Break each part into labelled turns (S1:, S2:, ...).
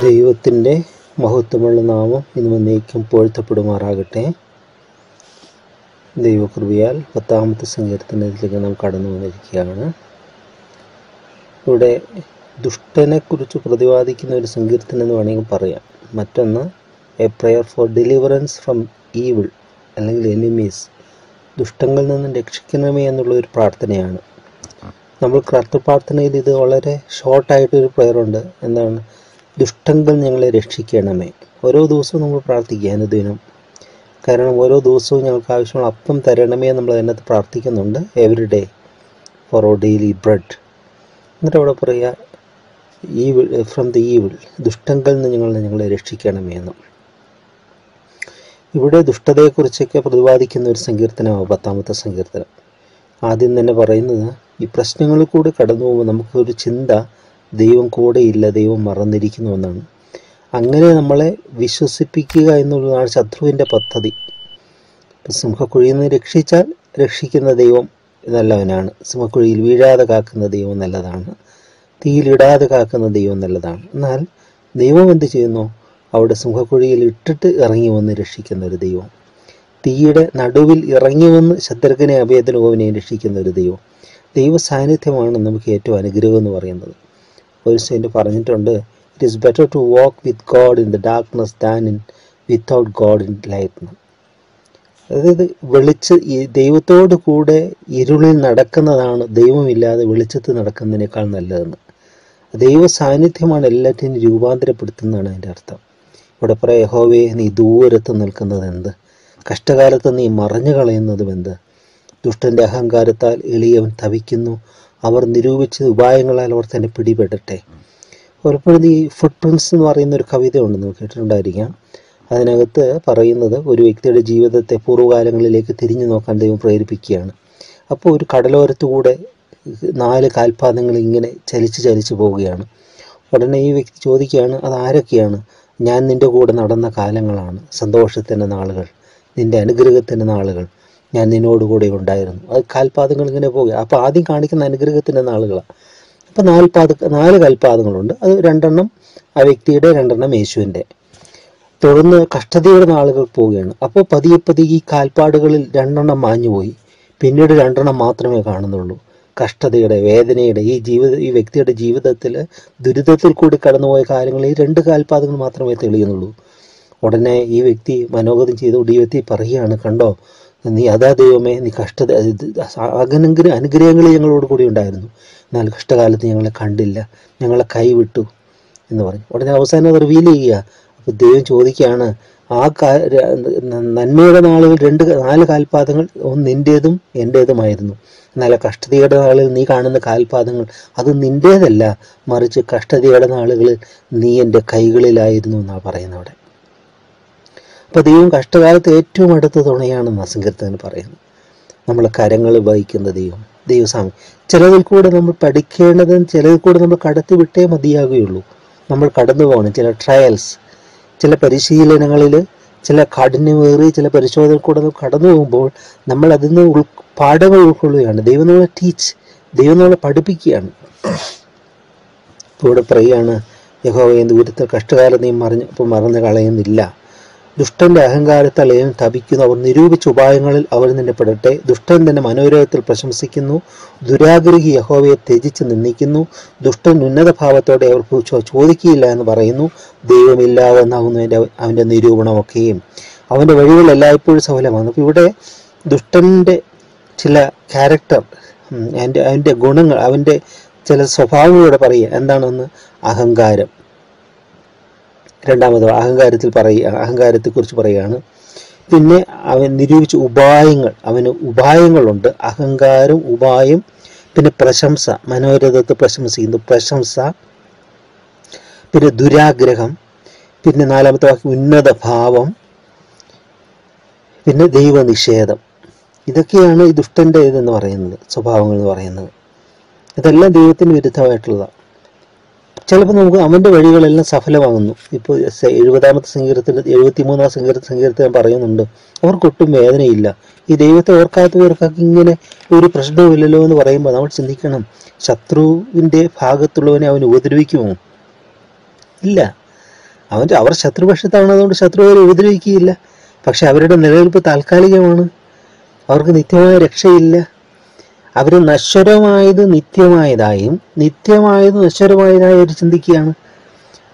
S1: ദൈവത്തിൻ്റെ മഹത്വമുള്ള നാമം ഇന്ന് എന്നേക്കും പുകഴ്ത്തപ്പെടുമാറാകട്ടെ. ദൈവകൃപയാൽ 10-ാമത്തെ സങ്കീർത്തനത്തിലേക്ക് നാം കടന്നു വന്നിരിക്കുകയാണ്. ഇവിടെ ദുഷ്ടനെക്കുറിച്ച് പ്രതിപാദിക്കുന്ന ഒരു സങ്കീർത്തനം എന്ന് വേണമെങ്കിൽ പറയാം. മറ്റൊന്ന് a prayer for deliverance from evil അല്ലെങ്കിൽ എനിമീസ്, ദുഷ്ടങ്ങളിൽ നിന്നും രക്ഷിക്കണമേ എന്നുള്ള ഒരു പ്രാർത്ഥനയാണ്. നമ്മൾ പ്രാർത്ഥനയിൽ ഇത് വളരെ ഷോർട്ടായിട്ടൊരു പ്രയറുണ്ട്. എന്താണ്? ദുഷ്ടങ്ങൾ ഞങ്ങളെ രക്ഷിക്കണമേ. ഓരോ ദിവസവും നമ്മൾ പ്രാർത്ഥിക്കുക അനുദിനം. കാരണം ഓരോ ദിവസവും ഞങ്ങൾക്ക് ആവശ്യമുള്ള അപ്പം തരണമേ നമ്മൾ അതിനകത്ത് പ്രാർത്ഥിക്കുന്നുണ്ട്. Every day for our daily bread. എന്നിട്ട് അവിടെ പറയുക ഈവിൾ ഫ്രം ദി ഈവിൾ, ദുഷ്ടങ്ങളിൽ നിന്ന് ഞങ്ങളെ രക്ഷിക്കണമേ എന്ന്. ഇവിടെ ദുഷ്ടതയെക്കുറിച്ചൊക്കെ പ്രതിപാദിക്കുന്ന ഒരു സങ്കീർത്തനമാണ് 10-ാമത്തെ സങ്കീർത്തനം. ആദ്യം തന്നെ പറയുന്നത്, ഈ പ്രശ്നങ്ങളിൽ കൂടി കടന്നു പോകുമ്പോൾ നമുക്കൊരു ചിന്ത, ദൈവം കൂടെയില്ല, ദൈവം മറന്നിരിക്കുന്നു എന്നാണ്. അങ്ങനെ നമ്മളെ വിശ്വസിപ്പിക്കുക എന്നുള്ളതാണ് ശത്രുവിൻ്റെ പദ്ധതി. സിംഹക്കുഴിയിൽ നിന്ന് രക്ഷിച്ചാൽ രക്ഷിക്കുന്ന ദൈവം നല്ലവനാണ്, സിംഹക്കുഴിയിൽ വീഴാതെ കാക്കുന്ന ദൈവം നല്ലതാണ്, തീയിലിടാതെ കാക്കുന്ന ദൈവം നല്ലതാണ്. എന്നാൽ ദൈവം എന്ത് ചെയ്യുന്നു? അവിടെ സിംഹക്കുഴിയിൽ ഇട്ടിട്ട് ഇറങ്ങി വന്ന് രക്ഷിക്കുന്ന ഒരു ദൈവം, തീയുടെ നടുവിൽ ഇറങ്ങി വന്ന് ശത്രുഘ്നെ അഭേദനോവിനെയും രക്ഷിക്കുന്ന ഒരു ദൈവം. ദൈവ സാന്നിധ്യമാണ് നമുക്ക് ഏറ്റവും അനുഗ്രഹം എന്ന് പറയുന്നത്. ഒരു സെന്റ് പറഞ്ഞിട്ടുണ്ട്, it is better to walk with God in the darkness than without God in light. അതായത് ഈ ദൈവത്തോട് കൂടെ ഇരുളിൽ നടക്കുന്നതാണ് ദൈവമില്ലാതെ വെളിച്ചത്ത് നടക്കുന്നതിനേക്കാൾ നല്ലതെന്ന്. ദൈവ സാന്നിധ്യമാണ് എല്ലാറ്റിനും രൂപാന്തരപ്പെടുത്തുന്നതാണ് അതിൻ്റെ അർത്ഥം. ഇവിടെ പറയാം, യഹോവേ നീ ദൂരത്ത് നിൽക്കുന്നത് എന്ത്, കഷ്ടകാലത്ത് നീ മറഞ്ഞു കളയുന്നതും എന്ത്. ദുഷ്ടൻ്റെ അഹങ്കാരത്താൽ എളിയവൻ തപിക്കുന്നു, അവർ നിരൂപിച്ച ഉപായങ്ങളാൽ അവർ തന്നെ പിടിപെടട്ടെ. പലപ്പോഴും ഈ ഫുട് പ്രിൻസ് എന്ന് പറയുന്ന ഒരു കവിത ഉണ്ട്, നമുക്ക് കേട്ടിട്ടുണ്ടായിരിക്കാം. അതിനകത്ത് പറയുന്നത് ഒരു വ്യക്തിയുടെ ജീവിതത്തെ പൂർവ്വകാലങ്ങളിലേക്ക് തിരിഞ്ഞു നോക്കാൻ ദൈവം പ്രേരിപ്പിക്കുകയാണ്. അപ്പോൾ ഒരു കടലോരത്തുകൂടെ 4 കാൽപാദങ്ങൾ ഇങ്ങനെ ചലിച്ച് പോവുകയാണ്. ഉടനെ ഈ വ്യക്തി ചോദിക്കുകയാണ്, അത് ആരൊക്കെയാണ്? ഞാൻ നിൻ്റെ കൂടെ നടന്ന കാലങ്ങളാണ്, സന്തോഷത്തിൻ്റെ നാളുകൾ, നിൻ്റെ അനുഗ്രഹത്തിൻ്റെ നാളുകൾ, ഞാൻ നിന്നോടുകൂടെ ഉണ്ടായിരുന്നു. അത് കാൽപാദങ്ങൾ ഇങ്ങനെ പോവുക. അപ്പോൾ ആദ്യം കാണിക്കുന്ന അനുഗ്രഹത്തിൻ്റെ നാളുകളാണ്. അപ്പോൾ 4 കാൽപാദങ്ങളുണ്ട്. അത് 2 ആ വ്യക്തിയുടെ, 2 യേശുവിൻ്റെ. തുടർന്ന് കഷ്ടതയുടെ നാളുകൾ പോവുകയാണ്. അപ്പോൾ പതിയെ ഈ കാൽപ്പാടുകളിൽ 2 മാഞ്ഞുപോയി. പിന്നീട് 2 മാത്രമേ കാണുന്നുള്ളൂ. കഷ്ടതയുടെ, വേദനയുടെ, ഈ വ്യക്തിയുടെ ജീവിതത്തിൽ ദുരിതത്തിൽ കൂടി കടന്നുപോയ കാര്യങ്ങൾ ഈ 2 കാൽപാദങ്ങൾ മാത്രമേ തെളിയുന്നുള്ളൂ. ഉടനെ ഈ വ്യക്തി മനോഗതം ചെയ്തുകൊണ്ട് ഈ വ്യക്തി പറയുകയാണ്, കണ്ടോ നീ അതാ ദൈവമേ, നീ അനുഗ്രഹങ്ങൾ ഞങ്ങളോട് കൂടി ഉണ്ടായിരുന്നു, എന്നാൽ കഷ്ടകാലത്ത് ഞങ്ങളെ കണ്ടില്ല, ഞങ്ങളെ കൈവിട്ടു എന്ന് പറഞ്ഞു. ഉടനെ അവസാനം അത് റിവീൽ ചെയ്യുക. അപ്പോൾ ദൈവം ചോദിക്കുകയാണ്, ആ നന്മയുടെ നാളുകൾ 4 കാൽപാദങ്ങൾ നിൻ്റേതും എൻ്റേതുമായിരുന്നു, എന്നാൽ കഷ്ടതയുടെ നാളിൽ നീ കാണുന്ന കാൽപാദങ്ങൾ അത് നിൻ്റേതല്ല, മറിച്ച് കഷ്ടതയുടെ നാളുകളിൽ നീ എൻ്റെ കൈകളിലായിരുന്നു എന്നാണ് പറയുന്നത് അവിടെ. അപ്പോൾ ദൈവം കഷ്ടകാലത്ത് ഏറ്റവും അടുത്ത തുണയാണെന്ന് സങ്കീർത്തകൻ പറയുന്നു. നമ്മളെ കരങ്ങൾ വഹിക്കുന്ന ദൈവസാമി. ചിലതിൽ കൂടെ നമ്മൾ പഠിക്കേണ്ടതും ചിലതിൽ കൂടെ നമ്മൾ കടത്തി വിട്ടേ മതിയാകുകയുള്ളൂ. നമ്മൾ കടന്നു പോകണം. ചില ട്രയൽസ്, ചില പരിശീലനങ്ങളിൽ, ചില കാഠിന്യമേറിയ ചില പരിശോധന കൂടെ നമ്മൾ കടന്നു പോകുമ്പോൾ നമ്മൾ അതിൽ നിന്ന് പാഠങ്ങൾ ഉൾക്കൊള്ളുകയാണ്. ദൈവം നമ്മളെ പഠിപ്പിക്കുകയാണ്. ഇപ്പോൾ ഇവിടെ പറയുകയാണ്, യഹോവയെ ദൂരത്തിൽ കഷ്ടകാലം നീ മറന്നു കളയുന്നില്ല. ദുഷ്ടന്റെ അഹങ്കാരത്താൽ തപിക്കുന്നു, അവർ നിരൂപിച്ച ഉപായങ്ങളിൽ അവർ നിന്നെ പെടട്ടെ. ദുഷ്ടൻ തന്റെ മനോരഥത്തിൽ പ്രശംസിക്കുന്നു, ദുരാഗ്രഹി യഹോവയെ ത്യജിച്ച് നിന്ദിക്കുന്നു. ദുഷ്ടൻ ഉന്നത ഭാവത്തോടെ അവർ ചോദിക്കുകയില്ല എന്ന് പറയുന്നു. ദൈവമില്ലാതെന്നാകുന്നു അവൻ്റെ നിരൂപണമൊക്കെയും. അവൻ്റെ വഴികൾ എല്ലായ്പ്പോഴും സഫലമാണ്. അപ്പോൾ ഇവിടെ ദുഷ്ടൻ്റെ ചില ക്യാരക്ടർ, അവൻ്റെ ഗുണങ്ങൾ, അവൻ്റെ ചില സ്വഭാവങ്ങളോടെ പറയുക. എന്താണെന്ന്? അഹങ്കാരം. രണ്ടാമത് അഹങ്കാരത്തെക്കുറിച്ച് പറയുകയാണ്. പിന്നെ അവൻ നിരൂപിച്ച ഉപായങ്ങൾ, അവന് ഉപായങ്ങളുണ്ട്. അഹങ്കാരം, ഉപായം, പിന്നെ പ്രശംസ, മനോരഥത്തെ പ്രശംസിക്കുന്നു, പ്രശംസ, പിന്നെ ദുരാഗ്രഹം, പിന്നെ 4-ാമത്തെ വാക്യം ഉന്നത ഭാവം, പിന്നെ ദൈവനിഷേധം. ഇതൊക്കെയാണ് ഈ ദുഷ്ടൻ്റെ ഇതെന്ന് പറയുന്നത്, സ്വഭാവങ്ങൾ എന്ന് പറയുന്നത്. ഇതെല്ലാം ദൈവത്തിന് വിരുദ്ധമായിട്ടുള്ളതാണ്. ചിലപ്പോൾ നമുക്ക് അവൻ്റെ വഴികളെല്ലാം സഫലമാകുന്നു. ഇപ്പോൾ 70-ാമത്തെ സങ്കീർത്തനത്തിൽ 73-ാം സങ്കീർത്തനം പറയുന്നുണ്ട്, അവർക്കൊട്ടും വേദനയില്ല. ഈ ദൈവത്തെ ഓർക്കാത്തവർക്കൊക്കെ ഇങ്ങനെ ഒരു പ്രശ്നവുമില്ലല്ലോ എന്ന് പറയുമ്പോൾ നമ്മൾ ചിന്തിക്കണം, ശത്രുവിൻ്റെ ഭാഗത്തുള്ളവനെ അവൻ ഉപദ്രവിക്കുമോ? ഇല്ല. അവർ ശത്രുപക്ഷത്താണ്, അതുകൊണ്ട് ശത്രുവിനെ ഉപദ്രവിക്കുകയില്ല. പക്ഷെ അവരുടെ നിലനിൽപ്പ് താൽക്കാലികമാണ്, അവർക്ക് നിത്യമായ രക്ഷയില്ല. അവർ നശ്വരമായത് നിത്യമായതായും നിത്യമായത് നശ്വരമായതായും അവർ ചിന്തിക്കുകയാണ്.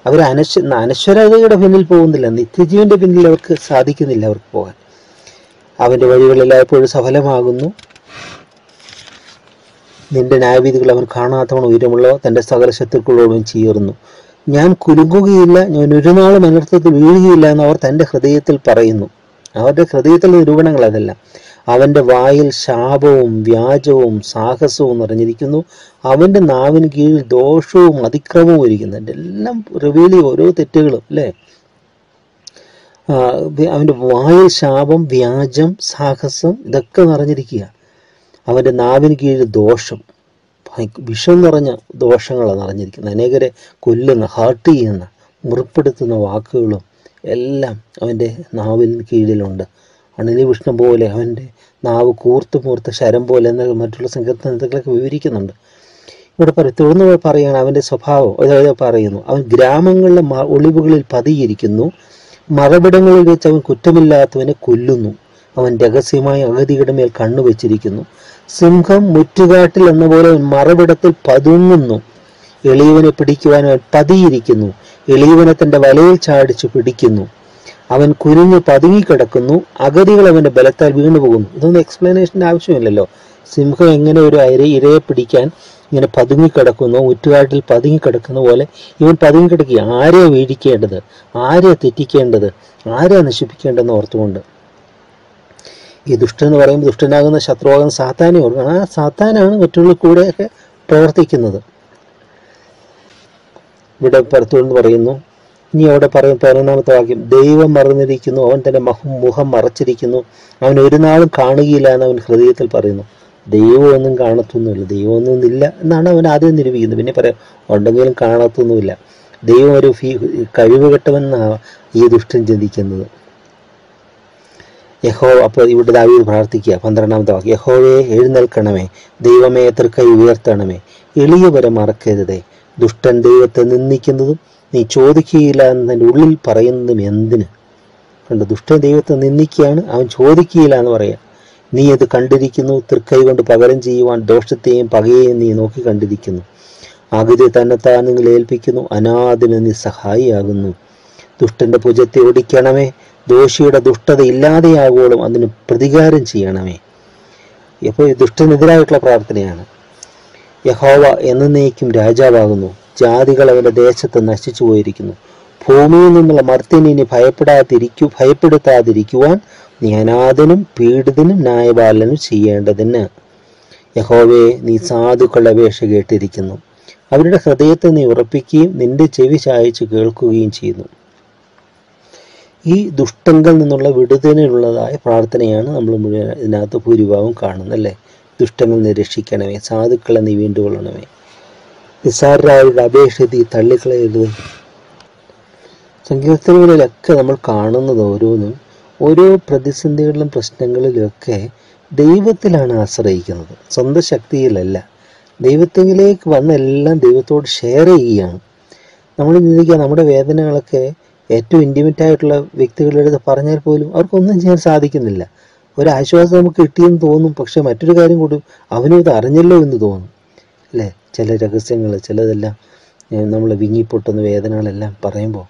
S1: അവർ അനശ്വരതയുടെ പിന്നിൽ പോകുന്നില്ല, നിത്യജീവന്റെ പിന്നിൽ അവർക്ക് സാധിക്കുന്നില്ല അവർക്ക് പോകാൻ. അവൻ്റെ വഴികളെല്ലായ്പ്പോഴും സഫലമാകുന്നു. നിന്റെ ന്യായവിധികൾ അവർ കാണാത്തവണ്ണം ഉയരമുള്ളവ, തൻ്റെ സകല ശത്രുക്കളോടും ചീറുന്നു. ഞാൻ കുലുങ്ങുകയില്ല, ഞാൻ ഒരു നാളും അനർത്ഥത്തിൽ വീഴുകയില്ല എന്ന് അവർ തൻ്റെ ഹൃദയത്തിൽ പറയുന്നു. അവരുടെ ഹൃദയത്തിലെ നിരൂപണങ്ങൾ അതല്ല. അവൻ്റെ വായിൽ ശാപവും വ്യാജവും സാഹസവും നിറഞ്ഞിരിക്കുന്നു. അവൻ്റെ നാവിന് കീഴിൽ ദോഷവും അതിക്രമവും ഇരിക്കുന്നു. എല്ലാം റിവീൽ ചെയ്യും ഓരോ തെറ്റുകളും, അല്ലേ? അവൻ്റെ വായിൽ ശാപം, വ്യാജം, സാഹസം ഇതൊക്കെ നിറഞ്ഞിരിക്കുക. അവൻ്റെ നാവിന് കീഴിൽ ദോഷം, വിഷം നിറഞ്ഞ ദോഷങ്ങളാണ് നിറഞ്ഞിരിക്കുന്നത്. അനേകരെ കൊല്ലുന്ന, ഹേർട്ട് ചെയ്യുന്ന, മുറിപ്പെടുത്തുന്ന വാക്കുകളും എല്ലാം അവൻ്റെ നാവിന് കീഴിലുണ്ട്. അണലിവിഷ്ണം പോലെ അവൻ്റെ നാവ് കൂർത്ത് ശരം പോലെ എന്നൊക്കെ മറ്റുള്ള സങ്കീർത്തനങ്ങളൊക്കെ വിവരിക്കുന്നുണ്ട്. ഇവിടെ തുടർന്ന് പറയുകയാണ് അവൻ്റെ സ്വഭാവം. അതായത് പറയുന്നു, അവൻ ഗ്രാമങ്ങളിലെ ഒളിവുകളിൽ പതിയിരിക്കുന്നു, മറവിടങ്ങളിൽ വെച്ച് അവൻ കുറ്റമില്ലാത്തവനെ കൊല്ലുന്നു. അവൻ രഹസ്യമായി അഗതിയുടെ മേൽ കണ്ണുവെച്ചിരിക്കുന്നു. സിംഹം മുറ്റുകാട്ടിൽ എന്ന പോലെ അവൻ മറവിടത്തിൽ പതുങ്ങുന്നു. എളിയവനെ പിടിക്കുവാൻ അവൻ പതിയിരിക്കുന്നു. എളിയവനെ തൻ്റെ വലയിൽ ചാടിച്ചു പിടിക്കുന്നു. അവൻ കുനിഞ്ഞ് പതുങ്ങിക്കിടക്കുന്നു. അഗതികൾ അവൻ്റെ ബലത്താൽ വീണുപോകുന്നു. ഇതൊന്നും എക്സ്പ്ലനേഷൻ്റെ ആവശ്യമില്ലല്ലോ. സിംഹം എങ്ങനെ ഒരു ഇരയെ പിടിക്കാൻ ഇങ്ങനെ പതുങ്ങിക്കിടക്കുന്നു, മുറ്റുകാട്ടിൽ പതുങ്ങിക്കിടക്കുന്ന പോലെ ഇവൻ പതുങ്ങിക്കിടക്കുക. ആരെയാണ് വീഴിക്കേണ്ടത്, ആരെയാണ് തെറ്റിക്കേണ്ടത്, ആരെയാണ് നശിപ്പിക്കേണ്ടതെന്ന് ഓർത്തുകൊണ്ട് ഈ ദുഷ്ടൻ എന്ന് പറയുമ്പോൾ ദുഷ്ടനാകുന്ന ശത്രുവാകുന്ന സാത്താനെ ഓർക്കണം. ആ സാത്താനാണ് മറ്റുള്ള കൂടെയൊക്കെ പ്രവർത്തിക്കുന്നത്. ഇവിടെ പുറത്തുനിന്ന് പറയുന്നു. ഇനി അവിടെ പറയുന്ന 11-ാമത്തെ വാക്യം, ദൈവം മറന്നിരിക്കുന്നു, അവൻ തൻ്റെ മുഖം മറച്ചിരിക്കുന്നു, അവൻ ഒരു നാളും കാണുകയില്ല എന്ന് അവൻ ഹൃദയത്തിൽ പറയുന്നു. ദൈവമൊന്നും കാണത്തൊന്നുമില്ല, ദൈവമൊന്നുമില്ല എന്നാണ് അവൻ ആദ്യം നിരൂപിക്കുന്നത്. പിന്നെ പറയാം ഉണ്ടെങ്കിലും കാണത്തൊന്നുമില്ല. ദൈവം ഒരു കഴിവുകെട്ടവെന്നാണ് ഈ ദുഷ്ടൻ ചിന്തിക്കുന്നത്. അപ്പോൾ ഇവിടെ ദാവീദ് പ്രാർത്ഥിക്കുക. 12-ാമത്തെ വാക്യം, യഹോവേ എഴുന്നേൽക്കണമേ, ദൈവമേ തൃക്കൈ ഉയർത്തണമേ, എളിയവരെ മറക്കരുതേ. ദുഷ്ടൻ ദൈവത്തെ നിന്ദിക്കുന്നതും നീ ചോദിക്കുകയില്ല എന്ന് തൻ്റെ ഉള്ളിൽ പറയുന്നതും എന്തിന്? കണ്ടു, ദുഷ്ടൻ ദൈവത്തെ നിന്ദിക്കുകയാണ്, അവൻ ചോദിക്കുകയില്ല എന്ന് പറയാം. നീ അത് കണ്ടിരിക്കുന്നു, തൃക്കൈ കൊണ്ട് പകരം ചെയ്യുവാൻ ദോഷത്തെയും പകയെയും നീ നോക്കി കണ്ടിരിക്കുന്നു. അഗതി തന്നെത്താൻ നിങ്ങൾ ഏൽപ്പിക്കുന്നു, അനാഥന് നീ സഹായിയാകുന്നു. ദുഷ്ടന്റെ ഭുജത്തെ ഒടിക്കണമേ, ദോഷിയുടെ ദുഷ്ടത ഇല്ലാതെയാകുവോളം അതിന് പ്രതികാരം ചെയ്യണമേ. ഇപ്പോൾ ദുഷ്ടനെതിരായിട്ടുള്ള പ്രാർത്ഥനയാണ്. യഹോവ എന്നേക്കും രാജാവാകുന്നു, ജാതികൾ അവൻ്റെ ദേശത്ത് നശിച്ചു പോയിരിക്കുന്നു. ഭൂമിയിൽ നിന്നുള്ള മർത്യനെ ഭയപ്പെടുത്താതിരിക്കുവാൻ നീ അനാഥനും പീഡിതനും ന്യായപാലനം ചെയ്യേണ്ടതിന്. യഹോവേ, നീ സാധുക്കളുടെ അപേക്ഷ കേട്ടിരിക്കുന്നു, അവരുടെ ഹൃദയത്തെ നീ ഉറപ്പിക്കുകയും നിന്റെ ചെവി ചായച്ചു കേൾക്കുകയും ചെയ്യുന്നു. ഈ ദുഷ്ടങ്കിൽ നിന്നുള്ള വിടുതലിനുള്ളതായ പ്രാർത്ഥനയാണ് നമ്മൾ മുഴുവൻ ഇതിനകത്ത് ഭൂരിഭാഗം കാണുന്നത്, അല്ലേ? ദുഷ്ടങ്ങൾ നീ രക്ഷിക്കണമേ, സാധുക്കളെ നീ വീണ്ടുകൊള്ളണമേ, നിസ്സാരരായവരുടെ അപേക്ഷ നീ തള്ളിക്കളയരുത്. സങ്കീർത്തനങ്ങളിലൊക്കെ നമ്മൾ കാണുന്നത് ഓരോന്നും ഓരോ പ്രതിസന്ധികളിലും പ്രശ്നങ്ങളിലുമൊക്കെ ദൈവത്തിലാണ് ആശ്രയിക്കുന്നത്, സ്വന്തം ശക്തിയിലല്ല. ദൈവത്തിലേക്ക് വന്നെല്ലാം ദൈവത്തോട് ഷെയർ ചെയ്യുകയാണ്. നമ്മൾ ചിന്തിക്കുക, നമ്മുടെ വേദനകളൊക്കെ ഏറ്റവും ഇൻറ്റിമേറ്റ് ആയിട്ടുള്ള വ്യക്തികളുടെ അടുത്ത് പറഞ്ഞാൽ പോലും അവർക്കൊന്നും ചെയ്യാൻ സാധിക്കുന്നില്ല. ഒരാശ്വാസം നമുക്ക് കിട്ടിയെന്ന് തോന്നും, പക്ഷെ മറ്റൊരു കാര്യം കൂടി അവനും ഇത് അറിഞ്ഞല്ലോ എന്ന് തോന്നും, അല്ലേ? ചില രഹസ്യങ്ങൾ ചിലതെല്ലാം നമ്മൾ വിങ്ങിപ്പൊട്ടുന്ന വേദനകളെല്ലാം പറയുമ്പോൾ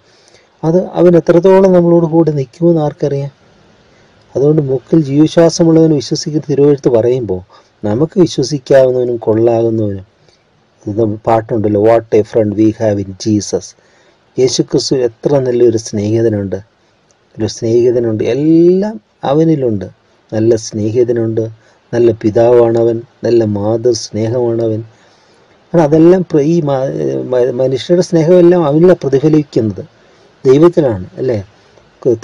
S1: അത് അവൻ എത്രത്തോളം നമ്മളോട് കൂടെ നിൽക്കുമെന്ന് ആർക്കറിയാം. അതുകൊണ്ട് മുക്കിൽ ജീവശ്വാസമുള്ളവന് വിശ്വസിക്കുന്ന തിരുവെഴുത്ത് പറയുമ്പോൾ നമുക്ക് വിശ്വസിക്കാവുന്നവനും കൊള്ളാകുന്നവനും ഇത് പാട്ടുണ്ടല്ലോ, what a friend we have in Jesus. യേശുക്രിസ്തു എത്ര നല്ലൊരു സ്നേഹിതനുണ്ട്, എല്ലാം അവനിലുണ്ട്. നല്ല സ്നേഹിതനുണ്ട്, നല്ല പിതാവാണവൻ, നല്ല മാതൃ സ്നേഹമാണവൻ. അതെല്ലാം ഈ മനുഷ്യരുടെ സ്നേഹമെല്ലാം അവനിലാണ് പ്രതിഫലിക്കുന്നത്, ദൈവത്തിലാണ്, അല്ലേ?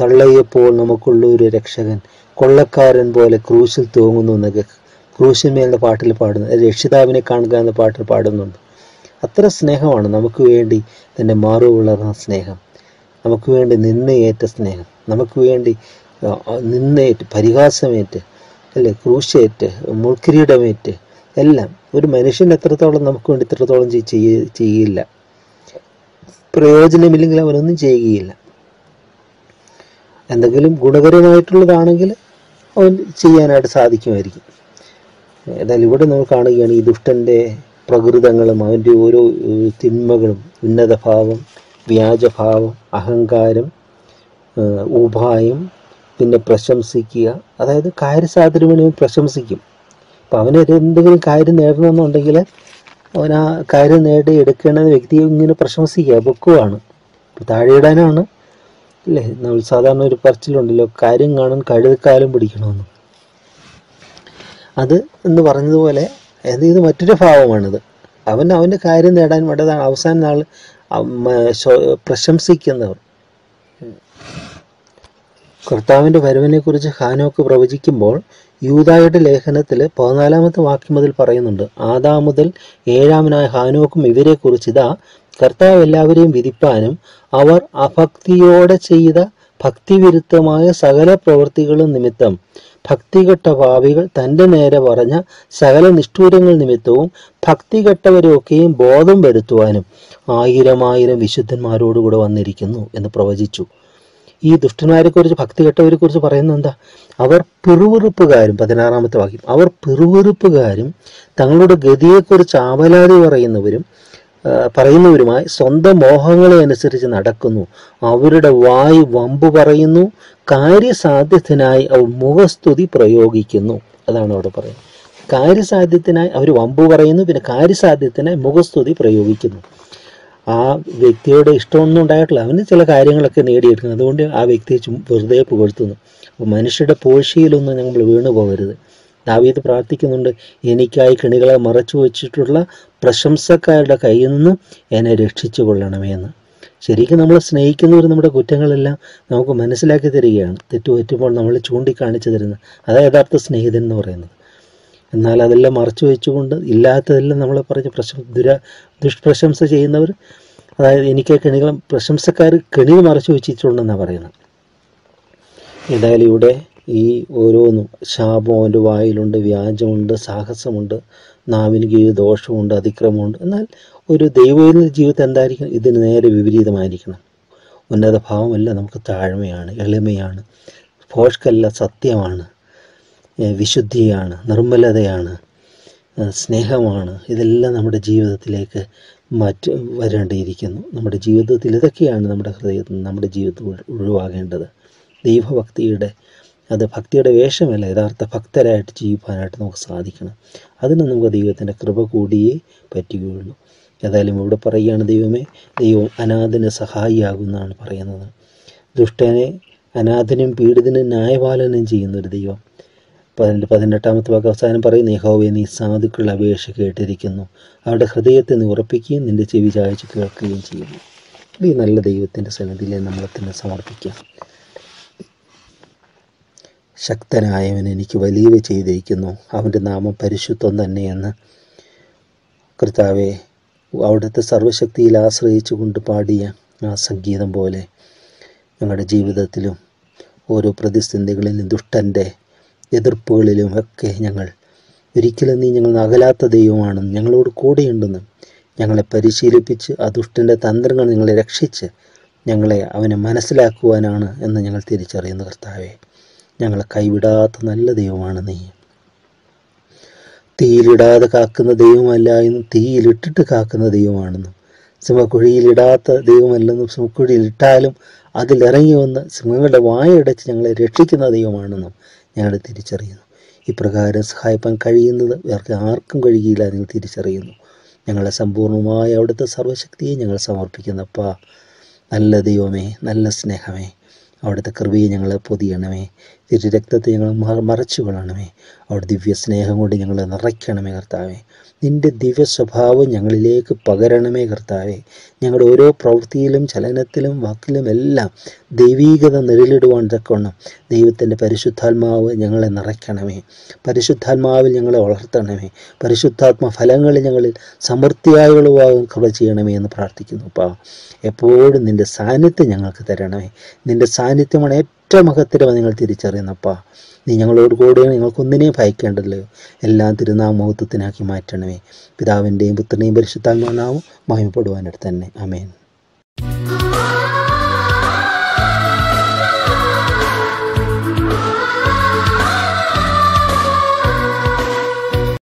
S1: തള്ളയപ്പോൾ നമുക്കുള്ള ഒരു രക്ഷകൻ, കൊള്ളക്കാരൻ പോലെ ക്രൂശിൽ തൂങ്ങുന്നു എന്നൊക്കെ ക്രൂശിന്മേൽ പാട്ടിൽ പാടുന്നത്, രക്ഷിതാവിനെ കാണുക എന്ന പാട്ടിൽ പാടുന്നുണ്ട്. അത്ര സ്നേഹമാണ് നമുക്ക് വേണ്ടി തൻ്റെ മാറു വളർന്ന സ്നേഹം, നമുക്ക് വേണ്ടി നിന്നയേറ്റ സ്നേഹം, നമുക്ക് വേണ്ടി നിന്നേറ്റ് പരിഹാസമേറ്റ്, അല്ലേ, ക്രൂശേറ്റ്, മുൾക്കിരീടമേറ്റ്, എല്ലാം. ഒരു മനുഷ്യൻ എത്രത്തോളം നമുക്ക് വേണ്ടി ഇത്രത്തോളം ചെയ്യില്ല. പ്രയോജനമില്ലെങ്കിൽ അവനൊന്നും ചെയ്യുകയില്ല. എന്തെങ്കിലും ഗുണകരമായിട്ടുള്ളതാണെങ്കിൽ അവൻ ചെയ്യാനായിട്ട് സാധിക്കുമായിരിക്കും. എന്നാൽ ഇവിടെ നമ്മൾ കാണുകയാണ് ഈ ദുഷ്ടൻ്റെ പ്രകൃതങ്ങളും അവൻ്റെ ഓരോ തിന്മകളും, ഉന്നതഭാവം, വ്യാജഭാവം, അഹങ്കാരം, ഉപായം, പിന്നെ പ്രശംസിക്കുക. അതായത് കാര്യസാധനമാണ് പ്രശംസിക്കും. അപ്പം അവന് എന്തെങ്കിലും കാര്യം നേടണമെന്നുണ്ടെങ്കിൽ അവൻ ആ കാര്യം നേടിയെടുക്കേണ്ട വ്യക്തിയെ ഇങ്ങനെ പ്രശംസിക്കുക, പൊക്കുവാണ്, താഴെയിടാനാണ്. അല്ലേ, നമ്മൾ സാധാരണ ഒരു പറച്ചിലുണ്ടല്ലോ, കാര്യം കാണാൻ കഴുതക്കാലം പിടിക്കണമെന്ന്. അത് എന്ന് പറഞ്ഞതുപോലെ ഇത് മറ്റൊരു ഭാവമാണിത്. അവൻ്റെ കാര്യം നേടാൻ വേണ്ടതാണ് അവസാന നാൾ പ്രശംസിക്കുന്നവർ. കർത്താവിൻ്റെ വരവിനെക്കുറിച്ച് ഹാനോക്ക് പ്രവചിക്കുമ്പോൾ യൂദായുടെ ലേഖനത്തിൽ 14 വാക്യം മുതൽ പറയുന്നുണ്ട്, ആദാം മുതൽ 7-ാമനായ ഹാനോക്കും ഇവരെക്കുറിച്ച് ഇതാ കർത്താവ് എല്ലാവരെയും വിധിപ്പാനും അവർ അഭക്തിയോടെ ചെയ്ത ഭക്തിവിരുദ്ധമായ സകല പ്രവൃത്തികളും നിമിത്തം ഭക്തികെട്ട പാപികൾ തൻ്റെ നേരെ പറഞ്ഞ സകല നിഷ്ഠൂരങ്ങൾ നിമിത്തവും ഭക്തികെട്ടവരെയൊക്കെയും ബോധം വരുത്തുവാനും 1000 വിശുദ്ധന്മാരോടുകൂടെ വന്നിരിക്കുന്നു എന്ന് പ്രവചിച്ചു. ഈ ദുഷ്ടന്മാരെക്കുറിച്ച്, ഭക്തികെട്ടവരെക്കുറിച്ച് പറയുന്നത് എന്താ? അവർ പിറുവിറുപ്പുകാരും, 16-ാമത്തെ വാക്യം, അവർ പിറുവിറുപ്പുകാരും തങ്ങളുടെ ഗതിയെക്കുറിച്ച് ആവലാതി പറയുന്നവരുമായി സ്വന്തം മോഹങ്ങളെ അനുസരിച്ച് നടക്കുന്നു. അവരുടെ വായ് വമ്പു പറയുന്നു, കാര്യസാധ്യത്തിനായി അവർ മുഖസ്തുതി പ്രയോഗിക്കുന്നു. അതാണ് അവിടെ പറയുന്നത്. കാര്യസാധ്യത്തിനായി അവർ വമ്പു പറയുന്നു, പിന്നെ കാര്യസാധ്യത്തിനായി മുഖസ്തുതി പ്രയോഗിക്കുന്നു. ആ വ്യക്തിയുടെ ഇഷ്ടമൊന്നും ഉണ്ടായിട്ടില്ല, അവന് ചില കാര്യങ്ങളൊക്കെ നേടിയെടുക്കുന്നു, അതുകൊണ്ട് ആ വ്യക്തിയെ വെറുതെ പുകഴ്ത്തുന്നു. അപ്പോൾ മനുഷ്യരുടെ പോഴ്ചയിലൊന്നും ഞങ്ങൾ വീണു പോകരുത്. ദാവീദ് പ്രാർത്ഥിക്കുന്നുണ്ട്, എനിക്കായി കെണികളെ മറച്ചു വച്ചിട്ടുള്ള പ്രശംസക്കാരുടെ കയ്യിൽ നിന്ന് എന്നെ രക്ഷിച്ചു കൊള്ളണമേ എന്ന്. ശരിക്കും നമ്മൾ സ്നേഹിക്കുന്നവർ നമ്മുടെ കുറ്റങ്ങളെല്ലാം നമുക്ക് മനസ്സിലാക്കി തരികയാണ്. തെറ്റുപറ്റുമ്പോൾ നമ്മൾ ചൂണ്ടിക്കാണിച്ചു തരുന്നത്, അതാണ് യഥാർത്ഥ സ്നേഹിതൻ എന്ന് പറയുന്നത്. എന്നാൽ അതെല്ലാം മറച്ചു വെച്ചുകൊണ്ട് ഇല്ലാത്തതെല്ലാം നമ്മളെ പറഞ്ഞ് ദുഷ്പ്രശംസ ചെയ്യുന്നവർ, അതായത് എനിക്ക് കെണികൾ, പ്രശംസക്കാർ കെണികൾ മറച്ചു വെച്ചിട്ടുണ്ടെന്നാണ് പറയുന്നത്. ഏതായാലും ഇവിടെ ഈ ഓരോന്നും, ശാപം അവൻ്റെ വായിലുണ്ട്, വ്യാജമുണ്ട്, സാഹസമുണ്ട്, നാവിന് കീഴിൽ ദോഷമുണ്ട്, അതിക്രമമുണ്ട്. എന്നാൽ ഒരു ദൈവ ജീവിതം എന്തായിരിക്കും? ഇതിന് നേരെ വിപരീതമായിരിക്കണം. ഉന്നത ഭാവമല്ല, നമുക്ക് താഴ്മയാണ്, എളിമയാണ്, ഭോഷ്കല്ല, സത്യമാണ്, വിശുദ്ധിയാണ്, നിർമ്മലതയാണ്, സ്നേഹമാണ്. ഇതെല്ലാം നമ്മുടെ ജീവിതത്തിലേക്ക് വരേണ്ടിയിരിക്കുന്നു. നമ്മുടെ ജീവിതത്തിൽ ഇതൊക്കെയാണ് നമ്മുടെ ഹൃദയത്തിൽ, നമ്മുടെ ജീവിതത്തിൽ ഒഴിവാകേണ്ടത്. ദൈവഭക്തിയുടെ, അത് ഭക്തിയുടെ വേഷമല്ല, യഥാർത്ഥ ഭക്തരായിട്ട് ജീവിക്കാനായിട്ട് നമുക്ക് സാധിക്കണം. അതിന് നമുക്ക് ദൈവത്തിൻ്റെ കൃപ കൂടിയേ പറ്റുകയുള്ളൂ. ഏതായാലും ഇവിടെ പറയുകയാണ്, ദൈവം അനാഥന് സഹായിയാകുമെന്നാണ് പറയുന്നത്. ദുഷ്ടനെ അനാഥനും പീഡിതനും ന്യായപാലനം ചെയ്യുന്നൊരു ദൈവം. 18-ാമത്തെ വാക്ക് അവസാനം പറയുന്നു, യഹോവേ നീ സാധുക്കളുടെ അപേക്ഷ കേട്ടിരിക്കുന്നു, അവരുടെ ഹൃദയത്തെ നീ ഉറപ്പിക്കുകയും നിന്റെ ചെവി ചായ്ച്ച് കേൾക്കുകയും ചെയ്യുന്നു. ഈ നല്ല ദൈവത്തിൻ്റെ സന്നിധിയിലെ നമ്മളെ തന്നെ സമർപ്പിക്കാം. ശക്തനായവൻ എനിക്ക് വലിയവ ചെയ്തിരിക്കുന്നു, അവൻ്റെ നാമം പരിശുദ്ധം തന്നെയെന്ന് കർത്താവെ അവിടുത്തെ സർവ്വശക്തിയിൽ ആശ്രയിച്ചു കൊണ്ട് പാടിയ ആ സംഗീതം പോലെ ഞങ്ങളുടെ ജീവിതത്തിലും ഓരോ പ്രതിസന്ധികളിലും ദുഷ്ടൻ്റെ എതിർപ്പുകളിലും ഒക്കെ ഞങ്ങൾ ഒരിക്കലും നീ ഞങ്ങൾ അകലാത്ത ദൈവമാണെന്നും ഞങ്ങളോട് കൂടെയുണ്ടെന്നും ഞങ്ങളെ പരിശീലിപ്പിച്ച് ആ ദുഷ്ടൻ്റെ തന്ത്രങ്ങൾ ഞങ്ങളെ രക്ഷിച്ച് ഞങ്ങളെ അവനെ മനസ്സിലാക്കുവാനാണ് എന്ന് ഞങ്ങൾ തിരിച്ചറിയുന്ന കർത്താവെ, ഞങ്ങളെ കൈവിടാത്ത നല്ല ദൈവമാണ് നീ. തീയിലിടാതെ കാക്കുന്ന ദൈവമല്ല എന്നും തീയിലിട്ടിട്ട് കാക്കുന്ന ദൈവമാണെന്നും, സിംഹക്കുഴിയിലിടാത്ത ദൈവമല്ലെന്നും സിംഹക്കുഴിയിലിട്ടാലും അതിലിറങ്ങി വന്ന് സിംഹങ്ങളുടെ വായടച്ച് ഞങ്ങളെ രക്ഷിക്കുന്ന ദൈവമാണെന്നും ഞങ്ങൾ തിരിച്ചറിയുന്നു. ഇപ്രകാരം സഹായിപ്പാൻ കഴിയുന്നത് വേറെ ആർക്കും കഴിയില്ല നിങ്ങൾ തിരിച്ചറിയുന്നു. ഞങ്ങളെ സമ്പൂർണ്ണമായ അവിടുത്തെ സർവ്വശക്തിയെ ഞങ്ങൾ സമർപ്പിക്കുന്നപ്പാ. നല്ല ദൈവമേ, നല്ല സ്നേഹമേ, അവിടുത്തെ കൃപയെ ഞങ്ങളെ പൊതിയണമേ, രക്തത്തെ ഞങ്ങൾ മറച്ചു കൊള്ളണമേ, അവിടെ ദിവ്യ സ്നേഹം കൊണ്ട് ഞങ്ങളെ നിറയ്ക്കണമേ കർത്താവേ. നിൻ്റെ ദിവ്യ സ്വഭാവം ഞങ്ങളിലേക്ക് പകരണമേ കർത്താവേ. ഞങ്ങളുടെ ഓരോ പ്രവൃത്തിയിലും ചലനത്തിലും വാക്കിലും എല്ലാം ദൈവീകത നിഴലിടുവാൻ തക്കവണ്ണം ദൈവത്തിൻ്റെ പരിശുദ്ധാത്മാവ് ഞങ്ങളെ നിറയ്ക്കണമേ. പരിശുദ്ധാത്മാവിൽ ഞങ്ങളെ വളർത്തണമേ. പരിശുദ്ധാത്മ ഫലങ്ങളിൽ ഞങ്ങളിൽ സമൃദ്ധിയായി ഉളവാകാൻ കൃപ ചെയ്യണമേ എന്ന് പ്രാർത്ഥിക്കുന്നു. അപ്പോൾ എപ്പോഴും നിൻ്റെ സാന്നിധ്യം ഞങ്ങൾക്ക് തരണമേ. നിൻ്റെ സാന്നിധ്യമാണ് ഏറ്റവും മഹത്തരമായി നിങ്ങൾ തിരിച്ചറിയുന്നപ്പാ. നീ ഞങ്ങളോട് കൂടെ, ഞങ്ങൾക്കൊന്നിനെയും ഭയക്കേണ്ടല്ലോ. എല്ലാം തിരുനാമഹത്വത്തിനാക്കി മാറ്റണമേ. പിതാവിൻ്റെയും പുത്രനെയും പരിശുദ്ധാത്മാവിനാവും മഹിമപ്പെടുവാനായിട്ട് തന്നെ. ആമേൻ.